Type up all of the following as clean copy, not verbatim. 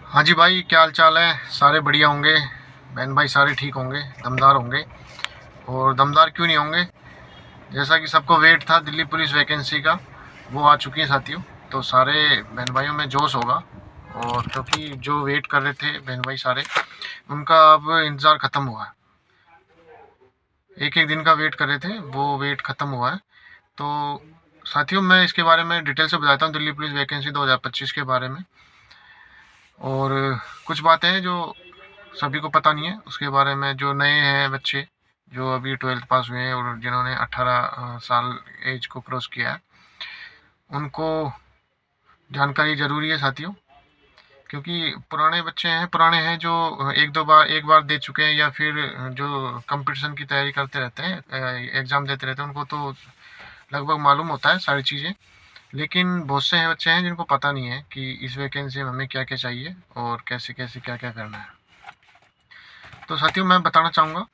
हाँ जी भाई, क्या हाल चाल है। सारे बढ़िया होंगे। बहन भाई सारे ठीक होंगे, दमदार होंगे। और दमदार क्यों नहीं होंगे, जैसा कि सबको वेट था दिल्ली पुलिस वैकेंसी का, वो आ चुकी है साथियों। तो सारे बहन भाइयों में जोश होगा। और क्योंकि जो वेट कर रहे थे बहन भाई सारे, उनका अब इंतज़ार ख़त्म हुआ है। एक एक दिन का वेट कर रहे थे, वो वेट ख़त्म हुआ है। तो साथियों, मैं इसके बारे में डिटेल से बताता हूँ, दिल्ली पुलिस वैकेंसी 2025 के बारे में। और कुछ बातें हैं जो सभी को पता नहीं है उसके बारे में। जो नए हैं बच्चे, जो अभी 12th पास हुए हैं और जिन्होंने 18 साल एज को क्रॉस किया है, उनको जानकारी ज़रूरी है साथियों। क्योंकि पुराने बच्चे हैं, पुराने हैं जो एक बार दे चुके हैं, या फिर जो कंपटीशन की तैयारी करते रहते हैं, एग्ज़ाम देते रहते हैं, उनको तो लगभग मालूम होता है सारी चीज़ें। लेकिन बहुत से हैं बच्चे हैं जिनको पता नहीं है कि इस वैकेंसी में हमें क्या क्या चाहिए और कैसे कैसे क्या क्या करना है। तो साथियों, मैं बताना चाहूँगा,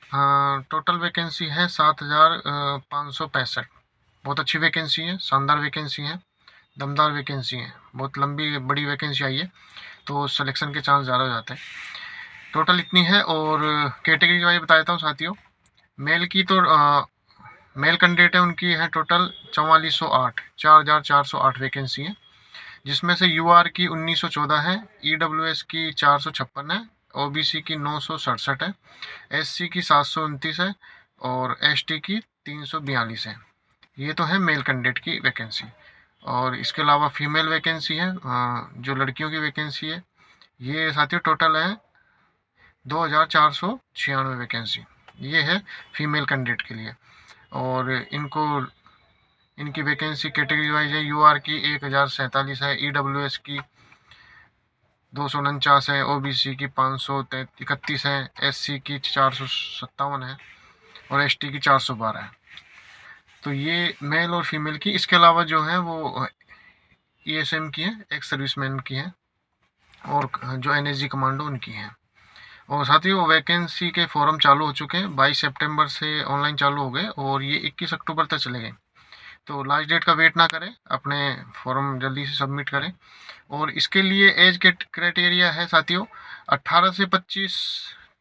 टोटल वैकेंसी है 7,565। बहुत अच्छी वैकेंसी है, शानदार वैकेंसी है, दमदार वैकेंसी है। बहुत लंबी बड़ी वैकेंसी आई है, तो सिलेक्शन के चांस ज़्यादा हो जाते हैं। टोटल इतनी है। और कैटेगरी वाइज बता देता हूँ साथियों। मेल की तो मेल कैंडिडेट है, उनकी है टोटल 4408, 4,408 वैकेंसी है। जिसमें से यूआर की 1914 है, ईडब्ल्यूएस की 456 है, ओबीसी की 967 है, एससी की 729 है, और एसटी की 342 है। ये तो है मेल कैंडिडेट की वैकेंसी। और इसके अलावा फीमेल वैकेंसी है, जो लड़कियों की वैकेंसी है, ये साथियों टोटल है 2,496 वैकेंसी। ये है फीमेल कैंडिडेट के लिए। और इनकी वैकेंसी कैटेगरी वाइज है। यूआर की 1,047 है, ईडब्ल्यूएस की 249 है, ओबीसी की 531 है, एससी की 457 है, और एसटी की 412 है। तो ये मेल और फीमेल की। इसके अलावा जो है वो ईएसएम की है, एक्स सर्विसमैन की है, और जो एनएसजी कमांडो उनकी है। और साथ ही वो वैकेंसी के फॉर्म चालू हो चुके हैं, 22 सितंबर से ऑनलाइन चालू हो गए, और ये 21 अक्टूबर तक चले गए। तो लास्ट डेट का वेट ना करें, अपने फॉर्म जल्दी से सबमिट करें। और इसके लिए एज के क्राइटेरिया है साथियों, 18 से 25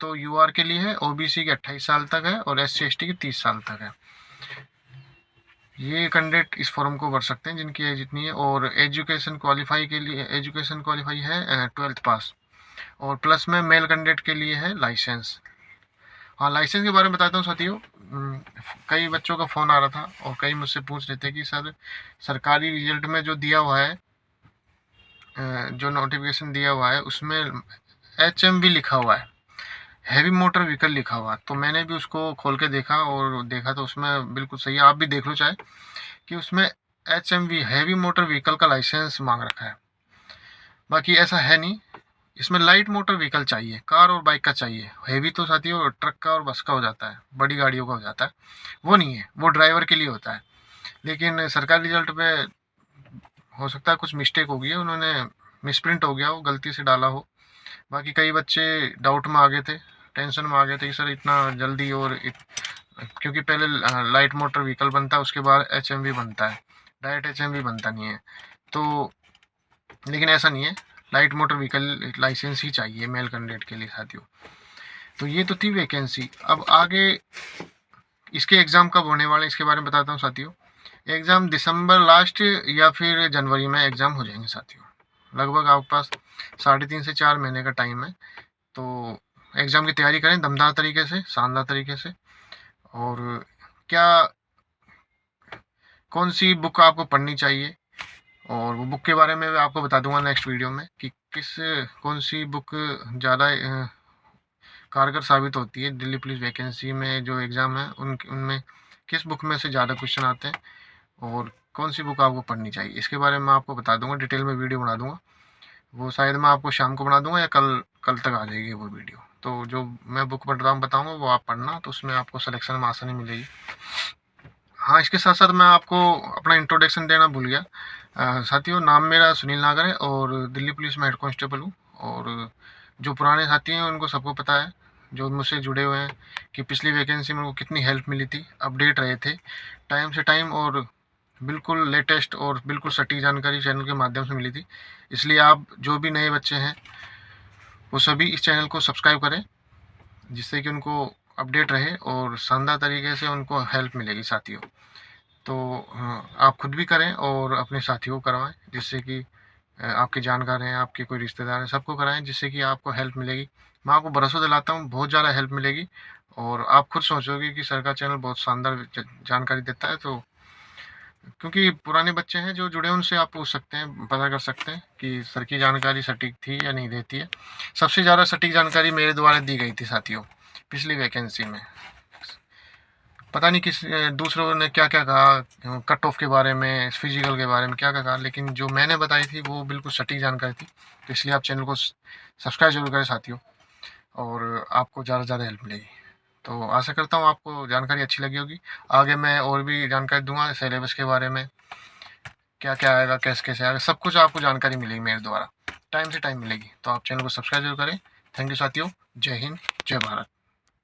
तो यूआर के लिए है, ओबीसी के 28 साल तक है, और एससी एसटी की 30 साल तक है। ये कैंडिडेट इस फॉर्म को भर सकते हैं जिनकी एज इतनी है। और एजुकेशन क्वालिफाई के लिए, एजुकेशन क्वालिफाई है 12th पास। और प्लस में मेल कैंडिडेट के लिए है लाइसेंस। हाँ, लाइसेंस के बारे में बताता हूँ साथियों। कई बच्चों का फ़ोन आ रहा था और कई मुझसे पूछ रहे थे कि सर, सरकारी रिजल्ट में जो दिया हुआ है, जो नोटिफिकेशन दिया हुआ है, उसमें HMV लिखा हुआ है, हैवी मोटर व्हीकल लिखा हुआ है। तो मैंने भी उसको खोल के देखा, और देखा तो उसमें बिल्कुल सही है। आप भी देख लो चाहे, कि उसमें HMV हैवी मोटर व्हीकल का लाइसेंस मांग रखा है। बाकी ऐसा है नहीं। इसमें लाइट मोटर व्हीकल चाहिए, कार और बाइक का चाहिए। हैवी तो साथियों ट्रक का और बस का हो जाता है, बड़ी गाड़ियों का हो जाता है। वो नहीं है, वो ड्राइवर के लिए होता है। लेकिन सरकारी रिजल्ट पे हो सकता है कुछ मिस्टेक हो गई है, उन्होंने मिसप्रिंट हो गया हो, गलती से डाला हो। बाकी कई बच्चे डाउट में आ गए थे, टेंशन में आ गए थे कि सर इतना जल्दी, क्योंकि पहले लाइट मोटर व्हीकल बनता है, उसके बाद HMV बनता है, डायरेक्ट HMV बनता नहीं है। तो लेकिन ऐसा नहीं है, लाइट मोटर व्हीकल लाइसेंस ही चाहिए मेल कैंडिडेट के लिए साथियों। तो ये तो थी वैकेंसी। अब आगे इसके एग्ज़ाम कब होने वाले हैं, इसके बारे में बताता हूँ साथियों। एग्ज़ाम दिसंबर लास्ट या फिर जनवरी में एग्ज़ाम हो जाएंगे साथियों। लगभग आपके पास 3.5 से 4 महीने का टाइम है। तो एग्ज़ाम की तैयारी करें दमदार तरीके से, शानदार तरीके से। और क्या, कौन सी बुक आपको पढ़नी चाहिए, और वो बुक के बारे में मैं आपको बता दूंगा नेक्स्ट वीडियो में, कि कौन सी बुक ज़्यादा कारगर साबित होती है दिल्ली पुलिस वैकेंसी में। जो एग्ज़ाम है उनमें किस बुक में से ज़्यादा क्वेश्चन आते हैं, और कौन सी बुक आपको पढ़नी चाहिए, इसके बारे में आपको बता दूंगा, डिटेल में वीडियो बना दूंगा। वो शायद मैं आपको शाम को बना दूंगा, या कल कल तक आ जाएगी वो वीडियो। तो जो मैं बुक बताऊँगा वो आप पढ़ना, तो उसमें आपको सिलेक्शन में आसानी मिलेगी। हाँ, इसके साथ साथ मैं आपको अपना इंट्रोडक्शन देना भूल गया। साथियों, नाम मेरा सुनील नागर है, और दिल्ली पुलिस में हेड कांस्टेबल हूँ। और जो पुराने साथी हैं उनको सबको पता है, जो मुझसे जुड़े हुए हैं, कि पिछली वैकेंसी में उनको कितनी हेल्प मिली थी, अपडेट रहे थे टाइम से टाइम, और बिल्कुल लेटेस्ट और बिल्कुल सटीक जानकारी चैनल के माध्यम से मिली थी। इसलिए आप जो भी नए बच्चे हैं, वो सभी इस चैनल को सब्सक्राइब करें, जिससे कि उनको अपडेट रहे और शानदार तरीके से उनको हेल्प मिलेगी साथियों। तो आप खुद भी करें और अपने साथियों को करवाएं, जिससे कि आपके जानकार हैं, आपके कोई रिश्तेदार हैं, सबको कराएं, जिससे कि आपको हेल्प मिलेगी। मैं आपको भरोसा दिलाता हूँ बहुत ज़्यादा हेल्प मिलेगी, और आप खुद सोचोगे कि सर का चैनल बहुत शानदार जानकारी देता है। तो क्योंकि पुराने बच्चे हैं जो जुड़े हैं, उनसे आप पूछ सकते हैं, पता कर सकते हैं कि सर की जानकारी सटीक थी या नहीं देती है। सबसे ज़्यादा सटीक जानकारी मेरे द्वारा दी गई थी साथियों, पिछली वैकेंसी में। पता नहीं किस दूसरों ने क्या क्या कहा, कट ऑफ के बारे में, फिजिकल के बारे में क्या क्या कहा, लेकिन जो मैंने बताई थी वो बिल्कुल सटीक जानकारी थी। तो इसलिए आप चैनल को सब्सक्राइब जरूर करें साथियों, और आपको ज़्यादा से ज़्यादा हेल्प मिलेगी। तो आशा करता हूँ आपको जानकारी अच्छी लगी होगी। आगे मैं और भी जानकारी दूंगा सिलेबस के बारे में, क्या क्या आएगा, कैसे कैसे आएगा, सब कुछ आपको जानकारी मिलेगी मेरे द्वारा, टाइम से टाइम मिलेगी। तो आप चैनल को सब्सक्राइब जरूर करें। थैंक यू साथियों। जय हिंद, जय भारत।